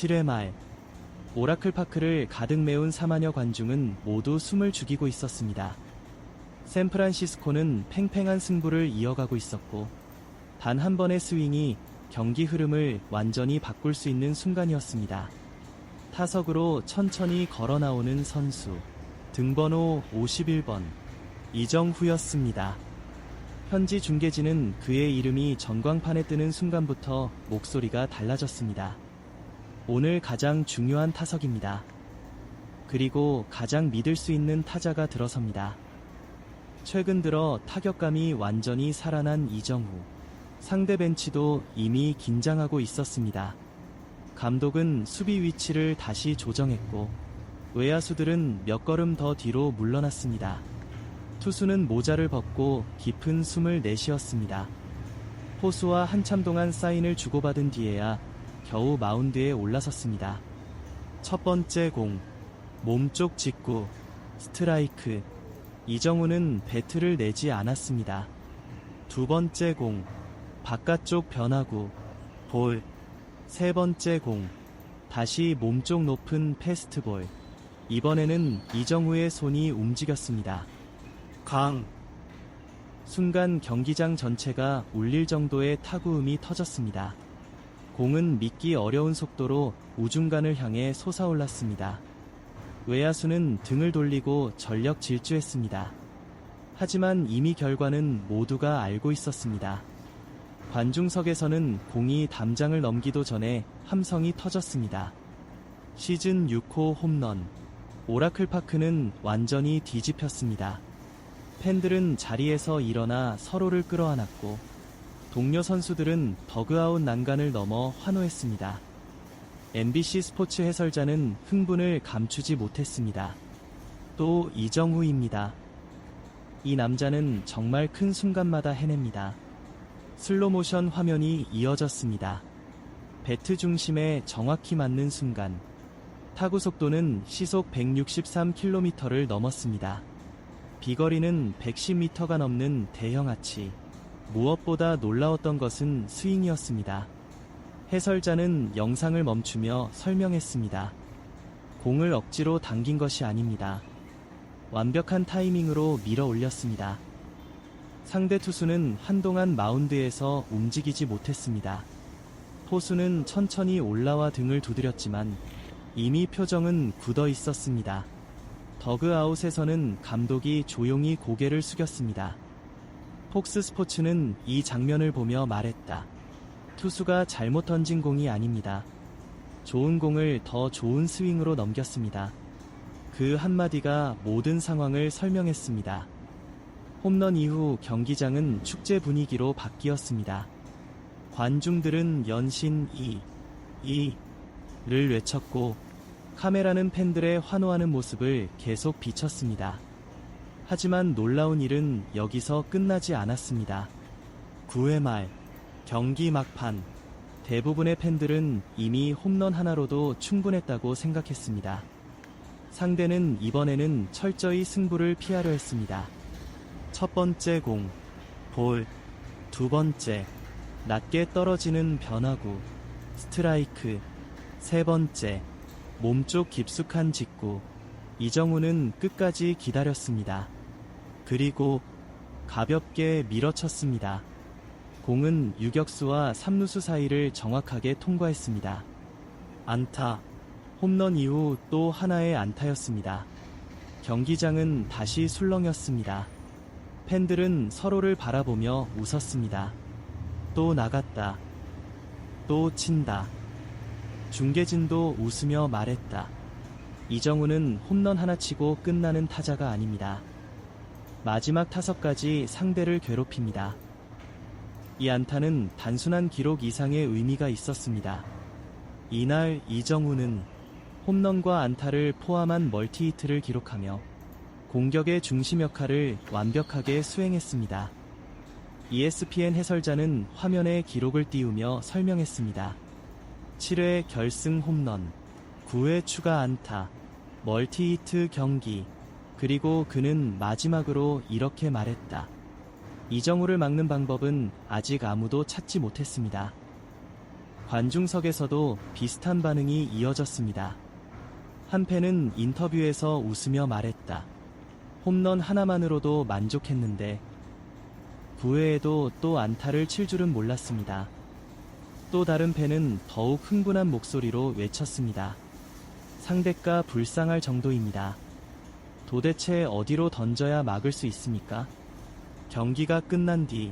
7회 말 오라클 파크를 가득 메운 4만여 관중은 모두 숨을 죽이고 있었습니다. 샌프란시스코는 팽팽한 승부를 이어가고 있었고 단 한 번의 스윙이 경기 흐름을 완전히 바꿀 수 있는 순간이었습니다. 타석으로 천천히 걸어 나오는 선수, 등번호 51번 이정후였습니다. 현지 중계진은 그의 이름이 전광판에 뜨는 순간부터 목소리가 달라졌습니다. 오늘 가장 중요한 타석입니다. 그리고 가장 믿을 수 있는 타자가 들어섭니다. 최근 들어 타격감이 완전히 살아난 이정후. 상대 벤치도 이미 긴장하고 있었습니다. 감독은 수비 위치를 다시 조정했고 외야수들은 몇 걸음 더 뒤로 물러났습니다. 투수는 모자를 벗고 깊은 숨을 내쉬었습니다. 포수와 한참 동안 사인을 주고받은 뒤에야 겨우 마운드에 올라섰습니다. 첫 번째 공, 몸쪽 직구, 스트라이크. 이정후는 배트를 내지 않았습니다. 두 번째 공, 바깥쪽 변화구, 볼. 세 번째 공, 다시 몸쪽 높은 패스트볼. 이번에는 이정후의 손이 움직였습니다. 강. 순간 경기장 전체가 울릴 정도의 타구음이 터졌습니다. 공은 믿기 어려운 속도로 우중간을 향해 솟아올랐습니다. 외야수는 등을 돌리고 전력 질주했습니다. 하지만 이미 결과는 모두가 알고 있었습니다. 관중석에서는 공이 담장을 넘기도 전에 함성이 터졌습니다. 시즌 6호 홈런. 오라클 파크는 완전히 뒤집혔습니다. 팬들은 자리에서 일어나 서로를 끌어안았고 동료 선수들은 더그아웃 난간을 넘어 환호했습니다. MBC 스포츠 해설자는 흥분을 감추지 못했습니다. 또 이정후입니다. 이 남자는 정말 큰 순간마다 해냅니다. 슬로모션 화면이 이어졌습니다. 배트 중심에 정확히 맞는 순간 타구 속도는 시속 163km를 넘었습니다. 비거리는 110m가 넘는 대형 아치. 무엇보다 놀라웠던 것은 스윙이었습니다. 해설자는 영상을 멈추며 설명했습니다. 공을 억지로 당긴 것이 아닙니다. 완벽한 타이밍으로 밀어 올렸습니다. 상대 투수는 한동안 마운드에서 움직이지 못했습니다. 포수는 천천히 올라와 등을 두드렸지만 이미 표정은 굳어 있었습니다. 더그아웃에서는 감독이 조용히 고개를 숙였습니다. 폭스 스포츠는 이 장면을 보며 말했다. 투수가 잘못 던진 공이 아닙니다. 좋은 공을 더 좋은 스윙으로 넘겼습니다. 그 한마디가 모든 상황을 설명했습니다. 홈런 이후 경기장은 축제 분위기로 바뀌었습니다. 관중들은 연신 를 외쳤고 카메라는 팬들의 환호하는 모습을 계속 비췄습니다. 하지만 놀라운 일은 여기서 끝나지 않았습니다. 9회 말 경기 막판. 대부분의 팬들은 이미 홈런 하나로도 충분했다고 생각했습니다. 상대는 이번에는 철저히 승부를 피하려 했습니다. 첫 번째 공, 볼. 두 번째, 낮게 떨어지는 변화구, 스트라이크. 세 번째, 몸쪽 깊숙한 직구. 이정후는 끝까지 기다렸습니다. 그리고 가볍게 밀어쳤습니다. 공은 유격수와 3루수 사이를 정확하게 통과했습니다. 안타. 홈런 이후 또 하나의 안타였습니다. 경기장은 다시 술렁였습니다. 팬들은 서로를 바라보며 웃었습니다. 또 나갔다. 또 친다. 중계진도 웃으며 말했다. 이정후는 홈런 하나 치고 끝나는 타자가 아닙니다. 마지막 타석까지 상대를 괴롭힙니다. 이 안타는 단순한 기록 이상의 의미가 있었습니다. 이날 이정후는 홈런과 안타를 포함한 멀티히트를 기록하며 공격의 중심 역할을 완벽하게 수행했습니다. ESPN 해설자는 화면에 기록을 띄우며 설명했습니다. 7회 결승 홈런, 9회 추가 안타, 멀티히트 경기. 그리고 그는 마지막으로 이렇게 말했다. 이정후를 막는 방법은 아직 아무도 찾지 못했습니다. 관중석에서도 비슷한 반응이 이어졌습니다. 한 팬은 인터뷰에서 웃으며 말했다. 홈런 하나만으로도 만족했는데 9회에도 또 안타를 칠 줄은 몰랐습니다. 또 다른 팬은 더욱 흥분한 목소리로 외쳤습니다. 상대가 불쌍할 정도입니다. 도대체 어디로 던져야 막을 수 있습니까? 경기가 끝난 뒤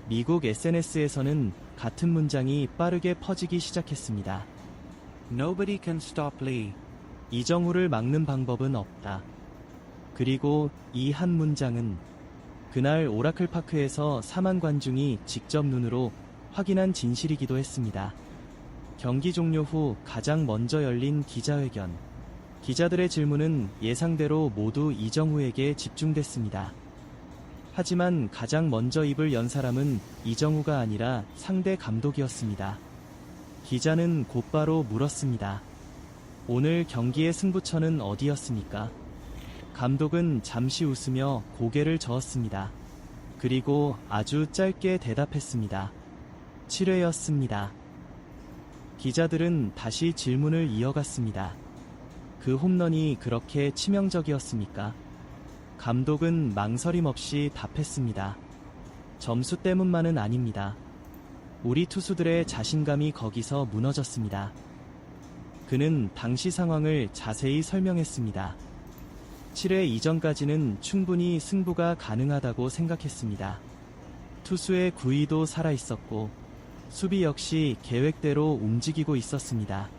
미국 SNS에서는 같은 문장이 빠르게 퍼지기 시작했습니다. Nobody can stop Lee. 이정후를 막는 방법은 없다. 그리고 이 한 문장은 그날 오라클 파크에서 4만 관중이 직접 눈으로 확인한 진실이기도 했습니다. 경기 종료 후 가장 먼저 열린 기자회견. 기자들의 질문은 예상대로 모두 이정후에게 집중됐습니다. 하지만 가장 먼저 입을 연 사람은 이정후가 아니라 상대 감독이었습니다. 기자는 곧바로 물었습니다. 오늘 경기의 승부처는 어디였습니까? 감독은 잠시 웃으며 고개를 저었습니다. 그리고 아주 짧게 대답했습니다. 7회였습니다. 기자들은 다시 질문을 이어갔습니다. 그 홈런이 그렇게 치명적이었습니까? 감독은 망설임 없이 답했습니다. 점수 때문만은 아닙니다. 우리 투수들의 자신감이 거기서 무너졌습니다. 그는 당시 상황을 자세히 설명했습니다. 7회 이전까지는 충분히 승부가 가능하다고 생각했습니다. 투수의 구위도 살아있었고 수비 역시 계획대로 움직이고 있었습니다.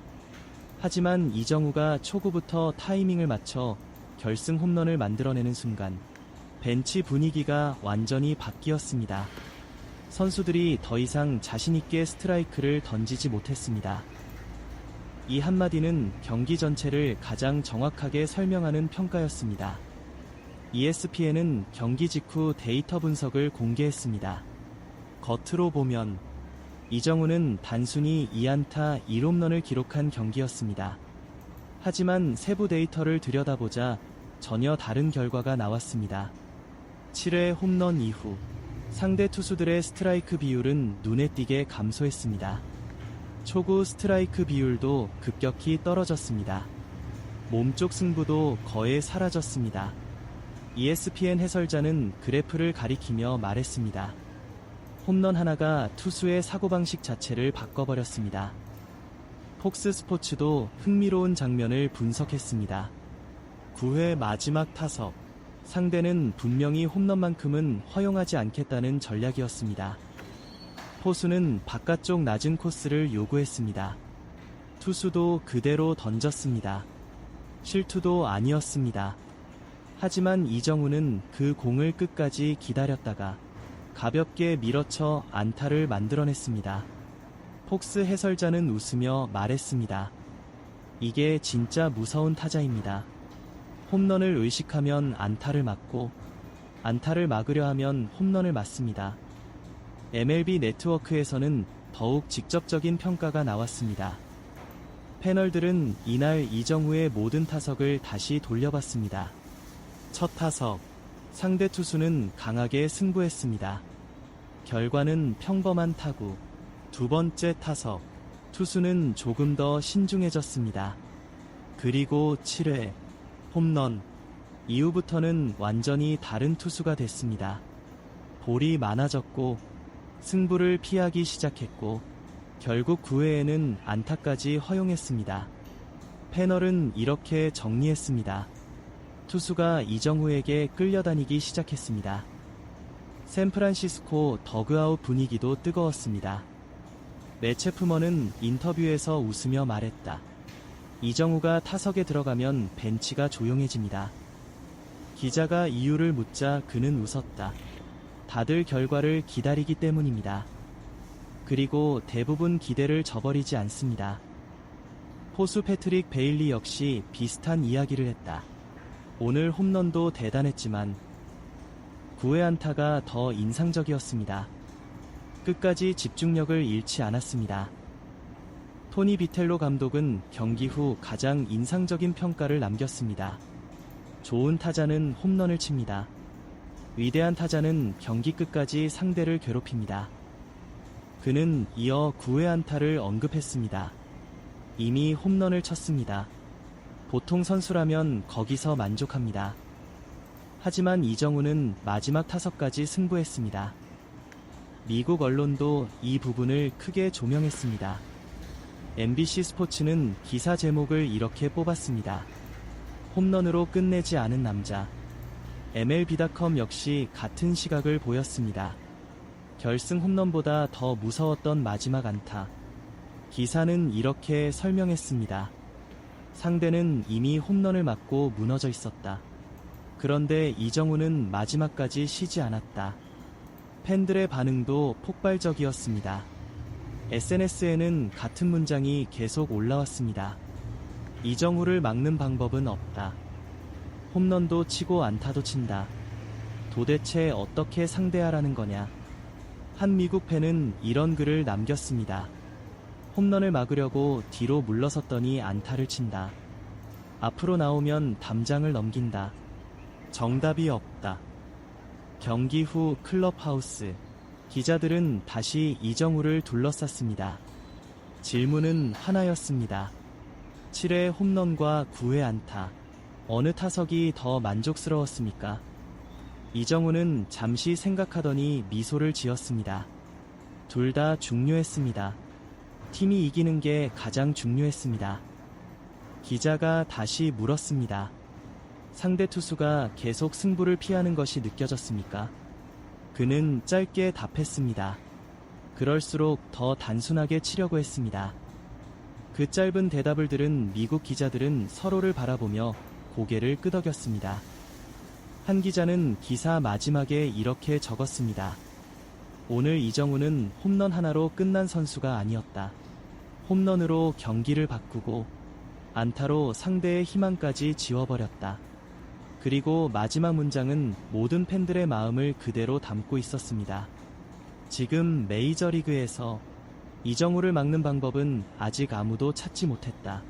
하지만 이정후가 초구부터 타이밍을 맞춰 결승 홈런을 만들어내는 순간 벤치 분위기가 완전히 바뀌었습니다. 선수들이 더 이상 자신있게 스트라이크를 던지지 못했습니다. 이 한마디는 경기 전체를 가장 정확하게 설명하는 평가였습니다. ESPN은 경기 직후 데이터 분석을 공개했습니다. 겉으로 보면 이정후는 단순히 2안타 1홈런을 기록한 경기였습니다. 하지만 세부 데이터를 들여다보자 전혀 다른 결과가 나왔습니다. 7회 홈런 이후 상대 투수들의 스트라이크 비율은 눈에 띄게 감소했습니다. 초구 스트라이크 비율도 급격히 떨어졌습니다. 몸쪽 승부도 거의 사라졌습니다. ESPN 해설자는 그래프를 가리키며 말했습니다. 홈런 하나가 투수의 사고방식 자체를 바꿔버렸습니다. 폭스 스포츠도 흥미로운 장면을 분석했습니다. 9회 마지막 타석. 상대는 분명히 홈런만큼은 허용하지 않겠다는 전략이었습니다. 포수는 바깥쪽 낮은 코스를 요구했습니다. 투수도 그대로 던졌습니다. 실투도 아니었습니다. 하지만 이정후는 그 공을 끝까지 기다렸다가 가볍게 밀어쳐 안타를 만들어냈습니다. 폭스 해설자는 웃으며 말했습니다. 이게 진짜 무서운 타자입니다. 홈런을 의식하면 안타를 맞고 안타를 막으려 하면 홈런을 맞습니다. MLB 네트워크에서는 더욱 직접적인 평가가 나왔습니다. 패널들은 이날 이정후의 모든 타석을 다시 돌려봤습니다. 첫 타석, 상대 투수는 강하게 승부했습니다. 결과는 평범한 타구. 두 번째 타석, 투수는 조금 더 신중해졌습니다. 그리고 7회, 홈런. 이후부터는 완전히 다른 투수가 됐습니다. 볼이 많아졌고 승부를 피하기 시작했고 결국 9회에는 안타까지 허용했습니다. 패널은 이렇게 정리했습니다. 투수가 이정후에게 끌려다니기 시작했습니다. 샌프란시스코 더그아웃 분위기도 뜨거웠습니다. 매체 푸먼은 인터뷰에서 웃으며 말했다. 이정후가 타석에 들어가면 벤치가 조용해집니다. 기자가 이유를 묻자 그는 웃었다. 다들 결과를 기다리기 때문입니다. 그리고 대부분 기대를 저버리지 않습니다. 포수 패트릭 베일리 역시 비슷한 이야기를 했다. 오늘 홈런도 대단했지만 9회 안타가 더 인상적이었습니다. 끝까지 집중력을 잃지 않았습니다. 토니 비텔로 감독은 경기 후 가장 인상적인 평가를 남겼습니다. 좋은 타자는 홈런을 칩니다. 위대한 타자는 경기 끝까지 상대를 괴롭힙니다. 그는 이어 9회 안타를 언급했습니다. 이미 홈런을 쳤습니다. 보통 선수라면 거기서 만족합니다. 하지만 이정우는 마지막 타석까지 승부했습니다. 미국 언론도 이 부분을 크게 조명했습니다. MBC 스포츠는 기사 제목을 이렇게 뽑았습니다. 홈런으로 끝내지 않은 남자. MLB.com 역시 같은 시각을 보였습니다. 결승 홈런보다 더 무서웠던 마지막 안타. 기사는 이렇게 설명했습니다. 상대는 이미 홈런을 맞고 무너져 있었다. 그런데 이정우는 마지막까지 쉬지 않았다. 팬들의 반응도 폭발적이었습니다. SNS에는 같은 문장이 계속 올라왔습니다. 이정우를 막는 방법은 없다. 홈런도 치고 안타도 친다. 도대체 어떻게 상대하라는 거냐? 한 미국 팬은 이런 글을 남겼습니다. 홈런을 막으려고 뒤로 물러섰더니 안타를 친다. 앞으로 나오면 담장을 넘긴다. 정답이 없다. 경기 후 클럽하우스. 기자들은 다시 이정우를 둘러쌌습니다. 질문은 하나였습니다. 7회 홈런과 9회 안타. 어느 타석이 더 만족스러웠습니까? 이정우는 잠시 생각하더니 미소를 지었습니다. 둘 다 중요했습니다. 팀이 이기는 게 가장 중요했습니다. 기자가 다시 물었습니다. 상대 투수가 계속 승부를 피하는 것이 느껴졌습니까? 그는 짧게 답했습니다. 그럴수록 더 단순하게 치려고 했습니다. 그 짧은 대답을 들은 미국 기자들은 서로를 바라보며 고개를 끄덕였습니다. 한 기자는 기사 마지막에 이렇게 적었습니다. 오늘 이정우는 홈런 하나로 끝난 선수가 아니었다. 홈런으로 경기를 바꾸고 안타로 상대의 희망까지 지워버렸다. 그리고 마지막 문장은 모든 팬들의 마음을 그대로 담고 있었습니다. 지금 메이저리그에서 이정우를 막는 방법은 아직 아무도 찾지 못했다.